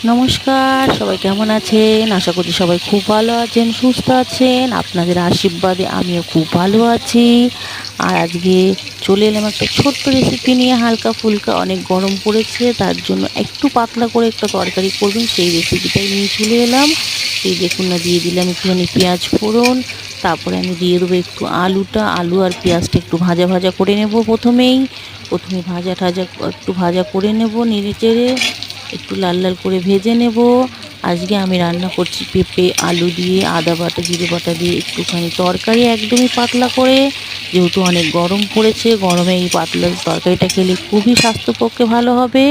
নমস্কার, সবাই কেমন আছেন? আশা করি সবাই খুব ভালো আছেন, সুস্থ আছেন। আপনাদের আশীর্বাদে আমিও খুব ভালো আছি। আর আজকে চলে এলাম একটা ছোট্ট রেসিপি নিয়ে, হালকা ফুলকা। অনেক গরম পড়েছে, তার জন্য একটু পাতলা করে একটা তরকারি করবেন, সেই রেসিপিটাই নিয়ে চলে এলাম। এই দেখুন না, দিয়ে দিলাম একটুখানি পেঁয়াজ ফোড়ন। তারপরে আমি দিয়ে দেবো একটু আলু আর পেঁয়াজটা একটু ভাজা ভাজা করে নেব। প্রথমে একটু ভাজা করে নেব, নেড়ে চেড়ে একটু লাল লাল করে ভেজে নেব। আজকে আমি রান্না করছি পেঁপে আলু দিয়ে, আদা বাটা জিরে বাটা দিয়ে একটুখানি তরকারি, একদমই পাতলা করে। যেহেতু অনেক গরম পড়েছে, গরমে এই পাতলা তরকারিটা খেলে খুবই স্বাস্থ্যপক্ষে ভালো হবে।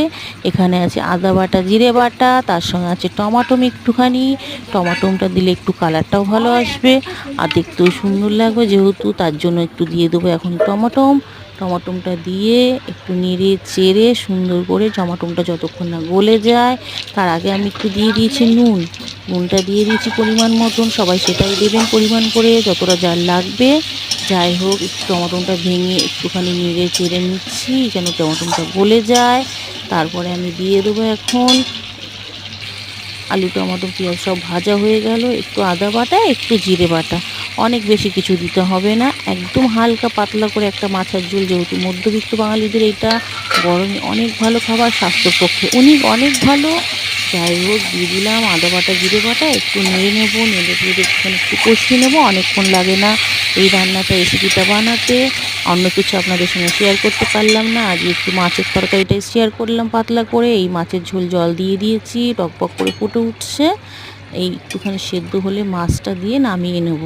এখানে আছে আদা বাটা জিরে বাটা, তার সঙ্গে আছে টমাটোম একটুখানি। টমাটোমটা দিলে একটু কালারটাও ভালো আসবে আর দেখতেও সুন্দর লাগবে, যেহেতু তার জন্য একটু দিয়ে দেবো এখন টমাটোমটা দিয়ে একটু নেড়ে চেড়ে সুন্দর করে টমাটোমটা যতক্ষণ না গলে যায়, তার আগে আমি একটু দিয়ে দিয়েছি নুনটা দিয়ে দিয়েছি পরিমাণ মতন। সবাই সেটাই দেবেন পরিমাণ করে, যতটা যার লাগবে। যাই হোক, একটু টমাটোমটা ভেঙে একটুখানি নেড়ে চেড়ে নিচ্ছি যেন টমাটোমটা গলে যায়। তারপরে আমি দিয়ে দেবো এখন আলু টমেটো পেঁয়াজ সব ভাজা হয়ে গেল, একটু আদা বাটা একটু জিরে বাটা, অনেক বেশি কিছু দিতে হবে না, একদম হালকা পাতলা করে একটা মাছের ঝোল। যেহেতু মধ্যবিত্ত বাঙালিদের এটা গরমে অনেক ভালো খাবার, স্বাস্থ্যের পক্ষে অনেক অনেক ভালো। যাই হোক, দিয়ে দিলাম আদা বাটা জিরে বাটা, একটু নেড়ে নেবো, নেড়ে চেড়ে একটু কষিয়ে নেবো। অনেকক্ষণ লাগে না এই রান্নাটা, রেসিপিটা বানাতে। অন্য কিছু আপনাদের সঙ্গে শেয়ার করতে পারলাম না, আজ একটু মাছের তরকারিটাই শেয়ার করলাম পাতলা করে। এই মাছের ঝোল জল দিয়ে দিয়েছি, টকবক করে ফুটে উঠছে। এই একটুখানি সেদ্ধ হলে মাছটা দিয়ে নামিয়ে নেব।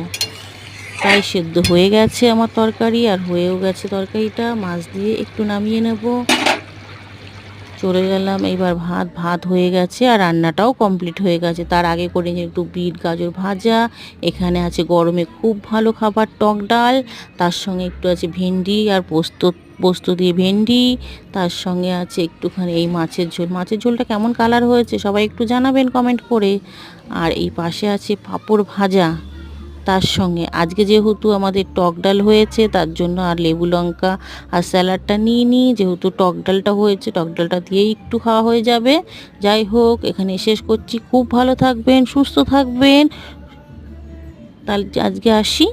প্রায় সেদ্ধ হয়ে গেছে আমার তরকারি, আর হয়েও গেছে তরকারিটা। মাছ দিয়ে একটু নামিয়ে নেব। চলে গেলাম এইবার ভাত হয়ে গেছে আর রান্নাটাও কমপ্লিট হয়ে গেছে। তার আগে করে একটু বিট গাজর ভাজা। এখানে আছে গরমে খুব ভালো খাবার টক ডাল, তার সঙ্গে একটু আছে ভেন্ডি আর পোস্ত দিয়ে ভেন্ডি। তার সঙ্গে আছে একটুখানি এই মাছের ঝোলটা কেমন কালার হয়েছে সবাই একটু জানাবেন কমেন্ট করে। আর এই পাশে আছে পাঁপড় ভাজা। তার সঙ্গে আজকে যেহেতু আমাদের টক ডাল হয়েছে, তার জন্য আর লেবু লঙ্কা আর স্যালাডটা নিয়ে নিই। যেহেতু টক ডালটা হয়েছে, টক ডালটা দিয়েই একটু খাওয়া হয়ে যাবে। যাই হোক, এখানে শেষ করছি। খুব ভালো থাকবেন, সুস্থ থাকবেন। তাহলে আজকে আসি।